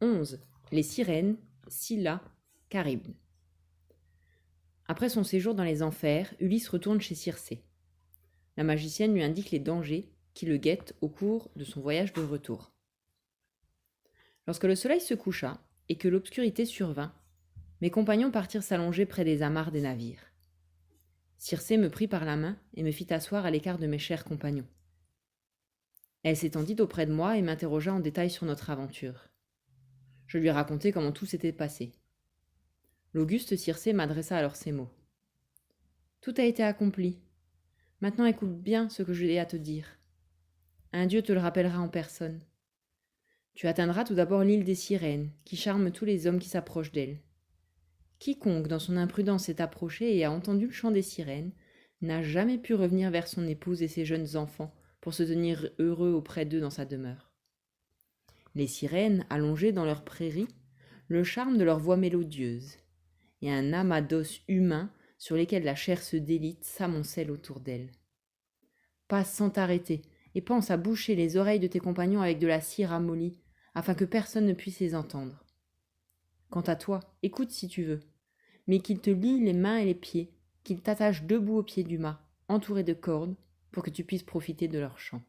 11. Les sirènes, Scylla, Charybde. Après son séjour dans les enfers, Ulysse retourne chez Circé. La magicienne lui indique les dangers qui le guettent au cours de son voyage de retour. Lorsque le soleil se coucha et que l'obscurité survint, mes compagnons partirent s'allonger près des amarres des navires. Circé me prit par la main et me fit asseoir à l'écart de mes chers compagnons. Elle s'étendit auprès de moi et m'interrogea en détail sur notre aventure. Je lui racontai comment tout s'était passé. L'auguste Circé m'adressa alors ces mots. Tout a été accompli. Maintenant écoute bien ce que j'ai à te dire. Un dieu te le rappellera en personne. Tu atteindras tout d'abord l'île des sirènes, qui charme tous les hommes qui s'approchent d'elle. Quiconque dans son imprudence s'est approché et a entendu le chant des sirènes n'a jamais pu revenir vers son épouse et ses jeunes enfants pour se tenir heureux auprès d'eux dans sa demeure. Les sirènes, allongées dans leurs prairies, le charme de leur voix mélodieuse, et un amas d'os humains sur lesquels la chair se délite s'amoncelle autour d'elles. Passe sans t'arrêter et pense à boucher les oreilles de tes compagnons avec de la cire amollie, afin que personne ne puisse les entendre. Quant à toi, écoute si tu veux, mais qu'il te lie les mains et les pieds, qu'il t'attache debout au pied du mât, entouré de cordes, pour que tu puisses profiter de leur chant.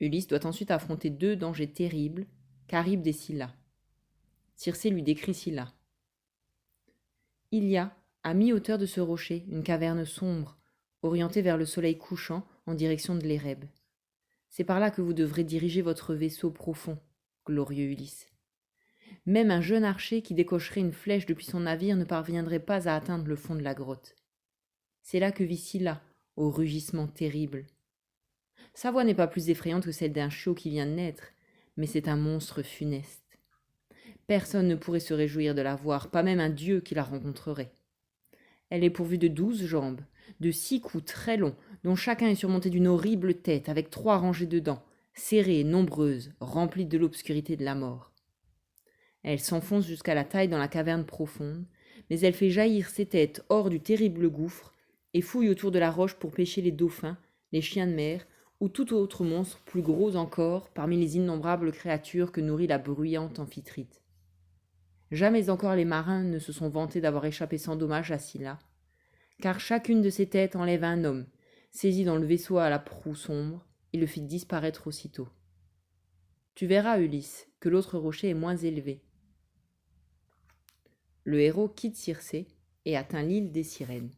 Ulysse doit ensuite affronter 2 dangers terribles, Charybde et Scylla. Circé lui décrit Scylla. Il y a, à mi-hauteur de ce rocher, une caverne sombre, orientée vers le soleil couchant en direction de l'Érèbe. C'est par là que vous devrez diriger votre vaisseau profond, glorieux Ulysse. Même un jeune archer qui décocherait une flèche depuis son navire ne parviendrait pas à atteindre le fond de la grotte. C'est là que vit Scylla, au rugissement terrible. Sa voix n'est pas plus effrayante que celle d'un chiot qui vient de naître, mais c'est un monstre funeste. Personne ne pourrait se réjouir de la voir, pas même un dieu qui la rencontrerait. Elle est pourvue de 12 jambes, de 6 coups très longs, dont chacun est surmonté d'une horrible tête avec 3 rangées de dents, serrées et nombreuses, remplies de l'obscurité de la mort. Elle s'enfonce jusqu'à la taille dans la caverne profonde, mais elle fait jaillir ses têtes hors du terrible gouffre et fouille autour de la roche pour pêcher les dauphins, les chiens de mer ou tout autre monstre plus gros encore parmi les innombrables créatures que nourrit la bruyante amphitrite. Jamais encore les marins ne se sont vantés d'avoir échappé sans dommage à Scylla, car chacune de ces têtes enlève un homme, saisi dans le vaisseau à la proue sombre, et le fit disparaître aussitôt. Tu verras, Ulysse, que l'autre rocher est moins élevé. Le héros quitte Circé et atteint l'île des sirènes.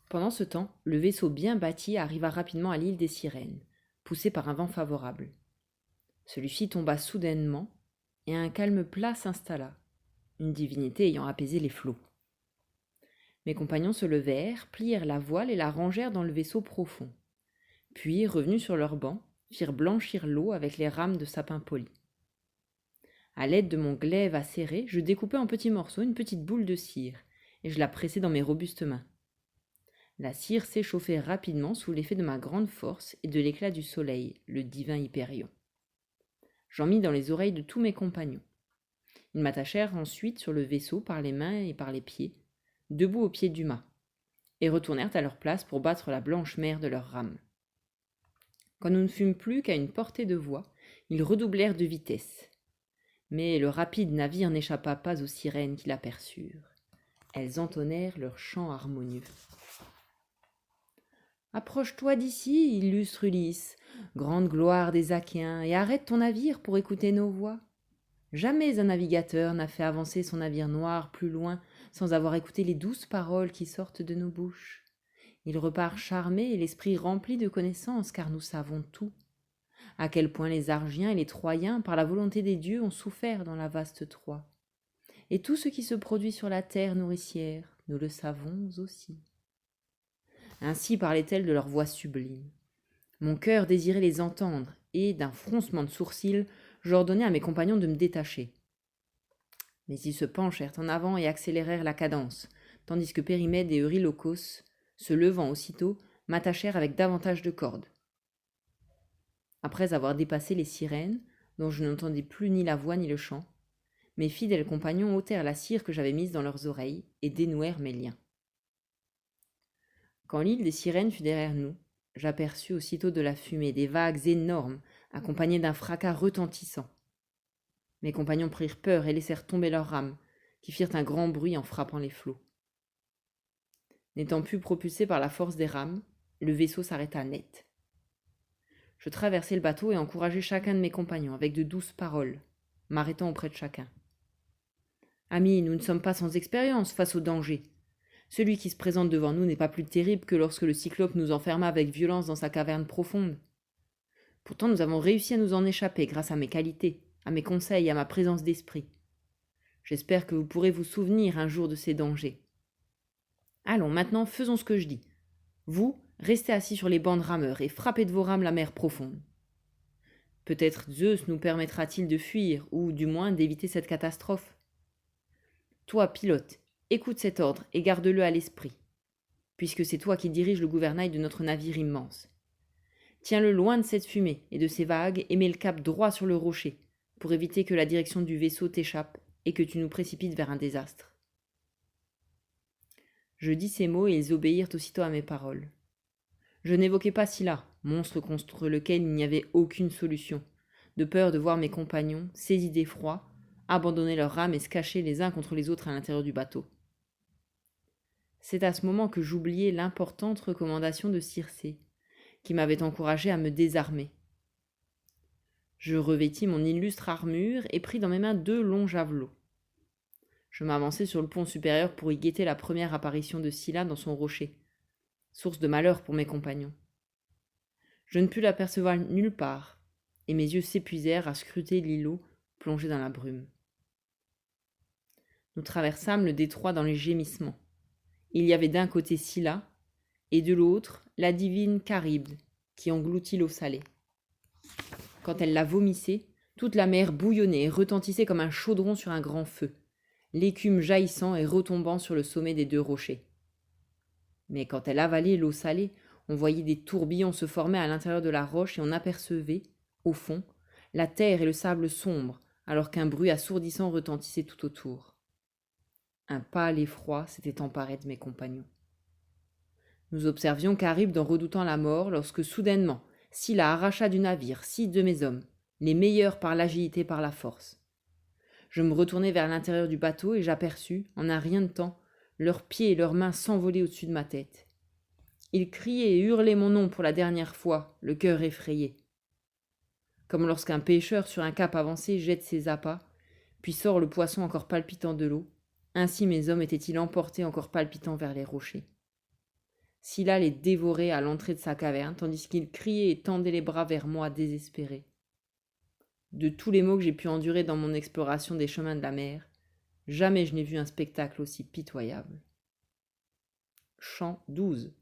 Pendant ce temps, le vaisseau bien bâti arriva rapidement à l'île des sirènes, poussé par un vent favorable. Celui-ci tomba soudainement, et un calme plat s'installa, une divinité ayant apaisé les flots. Mes compagnons se levèrent, plièrent la voile et la rangèrent dans le vaisseau profond. Puis, revenus sur leur banc, firent blanchir l'eau avec les rames de sapin poli. À l'aide de mon glaive acéré, je découpai en petits morceaux une petite boule de cire, et je la pressai dans mes robustes mains. La cire s'échauffait rapidement sous l'effet de ma grande force et de l'éclat du soleil, le divin Hyperion. J'en mis dans les oreilles de tous mes compagnons. Ils m'attachèrent ensuite sur le vaisseau par les mains et par les pieds, debout au pied du mât, et retournèrent à leur place pour battre la blanche mer de leurs rames. Quand nous ne fûmes plus qu'à une portée de voix, ils redoublèrent de vitesse. Mais le rapide navire n'échappa pas aux sirènes qui l'aperçurent. Elles entonnèrent leur chant harmonieux. « Approche-toi d'ici, illustre Ulysse, grande gloire des Achéens, et arrête ton navire pour écouter nos voix. Jamais un navigateur n'a fait avancer son navire noir plus loin sans avoir écouté les douces paroles qui sortent de nos bouches. Il repart charmé et l'esprit rempli de connaissances, car nous savons tout. À quel point les Argiens et les Troyens, par la volonté des dieux, ont souffert dans la vaste Troie. Et tout ce qui se produit sur la terre nourricière, nous le savons aussi. » Ainsi parlait-elle de leur voix sublime. Mon cœur désirait les entendre, et, d'un froncement de sourcils, j'ordonnai à mes compagnons de me détacher. Mais ils se penchèrent en avant et accélérèrent la cadence, tandis que Périmède et Eurylochos, se levant aussitôt, m'attachèrent avec davantage de cordes. Après avoir dépassé les sirènes, dont je n'entendais plus ni la voix ni le chant, mes fidèles compagnons ôtèrent la cire que j'avais mise dans leurs oreilles et dénouèrent mes liens. Quand l'île des sirènes fut derrière nous, j'aperçus aussitôt de la fumée, des vagues énormes, accompagnées d'un fracas retentissant. Mes compagnons prirent peur et laissèrent tomber leurs rames, qui firent un grand bruit en frappant les flots. N'étant plus propulsé par la force des rames, le vaisseau s'arrêta net. Je traversai le bateau et encourageai chacun de mes compagnons avec de douces paroles, m'arrêtant auprès de chacun. « Amis, nous ne sommes pas sans expérience face au danger. Celui qui se présente devant nous n'est pas plus terrible que lorsque le cyclope nous enferma avec violence dans sa caverne profonde. Pourtant, nous avons réussi à nous en échapper grâce à mes qualités, à mes conseils et à ma présence d'esprit. J'espère que vous pourrez vous souvenir un jour de ces dangers. Allons, maintenant, faisons ce que je dis. Vous, restez assis sur les bancs de rameurs et frappez de vos rames la mer profonde. Peut-être Zeus nous permettra-t-il de fuir, ou du moins d'éviter cette catastrophe. Toi, pilote, écoute cet ordre et garde-le à l'esprit, puisque c'est toi qui diriges le gouvernail de notre navire immense. Tiens-le loin de cette fumée et de ces vagues et mets le cap droit sur le rocher, pour éviter que la direction du vaisseau t'échappe et que tu nous précipites vers un désastre. » Je dis ces mots et ils obéirent aussitôt à mes paroles. Je n'évoquais pas Scylla, monstre contre lequel il n'y avait aucune solution, de peur de voir mes compagnons, saisis d'effroi, abandonner leurs rames et se cacher les uns contre les autres à l'intérieur du bateau. C'est à ce moment que j'oubliai l'importante recommandation de Circé, qui m'avait encouragé à me désarmer. Je revêtis mon illustre armure et pris dans mes mains 2 longs javelots. Je m'avançai sur le pont supérieur pour y guetter la première apparition de Scylla dans son rocher, source de malheur pour mes compagnons. Je ne pus l'apercevoir nulle part, et mes yeux s'épuisèrent à scruter l'îlot plongé dans la brume. Nous traversâmes le détroit dans les gémissements. Il y avait d'un côté Scylla, et de l'autre la divine Charybde, qui engloutit l'eau salée. Quand elle la vomissait, toute la mer bouillonnait et retentissait comme un chaudron sur un grand feu, l'écume jaillissant et retombant sur le sommet des 2 rochers. Mais quand elle avalait l'eau salée, on voyait des tourbillons se former à l'intérieur de la roche et on apercevait, au fond, la terre et le sable sombre, alors qu'un bruit assourdissant retentissait tout autour. Un pâle effroi s'était emparé de mes compagnons. Nous observions Charybde en redoutant la mort lorsque soudainement, Scylla arracha du navire 6 de mes hommes, les meilleurs par l'agilité et par la force. Je me retournai vers l'intérieur du bateau et j'aperçus, en un rien de temps, leurs pieds et leurs mains s'envoler au-dessus de ma tête. Ils criaient et hurlaient mon nom pour la dernière fois, le cœur effrayé. Comme lorsqu'un pêcheur sur un cap avancé jette ses appâts, puis sort le poisson encore palpitant de l'eau, ainsi mes hommes étaient-ils emportés encore palpitants vers les rochers. Scylla les dévorait à l'entrée de sa caverne, tandis qu'ils criaient et tendaient les bras vers moi désespérés. De tous les maux que j'ai pu endurer dans mon exploration des chemins de la mer, jamais je n'ai vu un spectacle aussi pitoyable. Chant 12.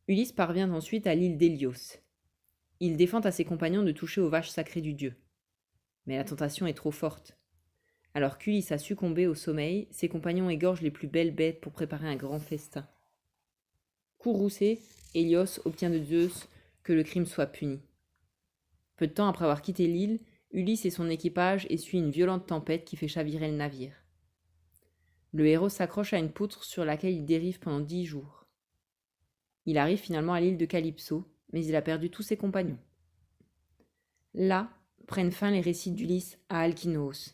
Ulysse parvient ensuite à l'île d'Hélios. Il défend à ses compagnons de toucher aux vaches sacrées du dieu. Mais la tentation est trop forte. Alors qu'Ulysse a succombé au sommeil, ses compagnons égorgent les plus belles bêtes pour préparer un grand festin. Courroucé, Hélios obtient de Zeus que le crime soit puni. Peu de temps après avoir quitté l'île, Ulysse et son équipage essuient une violente tempête qui fait chavirer le navire. Le héros s'accroche à une poutre sur laquelle il dérive pendant 10 jours. Il arrive finalement à l'île de Calypso, mais il a perdu tous ses compagnons. Là prennent fin les récits d'Ulysse à Alkinoos.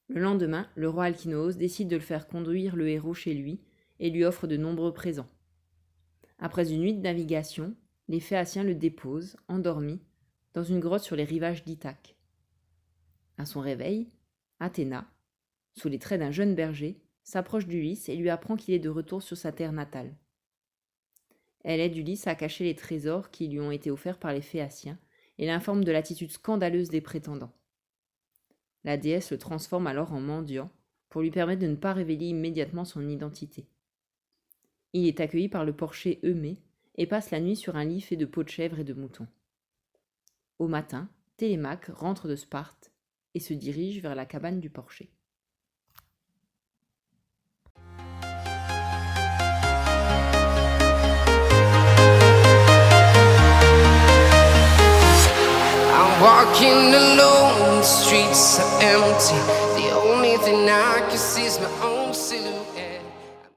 Le lendemain, le roi Alkinoos décide de le faire conduire le héros chez lui et lui offre de nombreux présents. Après une nuit de navigation, les Phéaciens le déposent, endormi, dans une grotte sur les rivages d'Ithaque. À son réveil, Athéna, sous les traits d'un jeune berger, s'approche d'Ulysse et lui apprend qu'il est de retour sur sa terre natale. Elle aide Ulysse à cacher les trésors qui lui ont été offerts par les Phéaciens et l'informe de l'attitude scandaleuse des prétendants. La déesse le transforme alors en mendiant pour lui permettre de ne pas révéler immédiatement son identité. Il est accueilli par le porcher Eumée et passe la nuit sur un lit fait de peaux de chèvre et de mouton. Au matin, Télémaque rentre de Sparte et se dirige vers la cabane du porcher. I'm walking alone, the streets are empty. The only thing I can see is my own silhouette.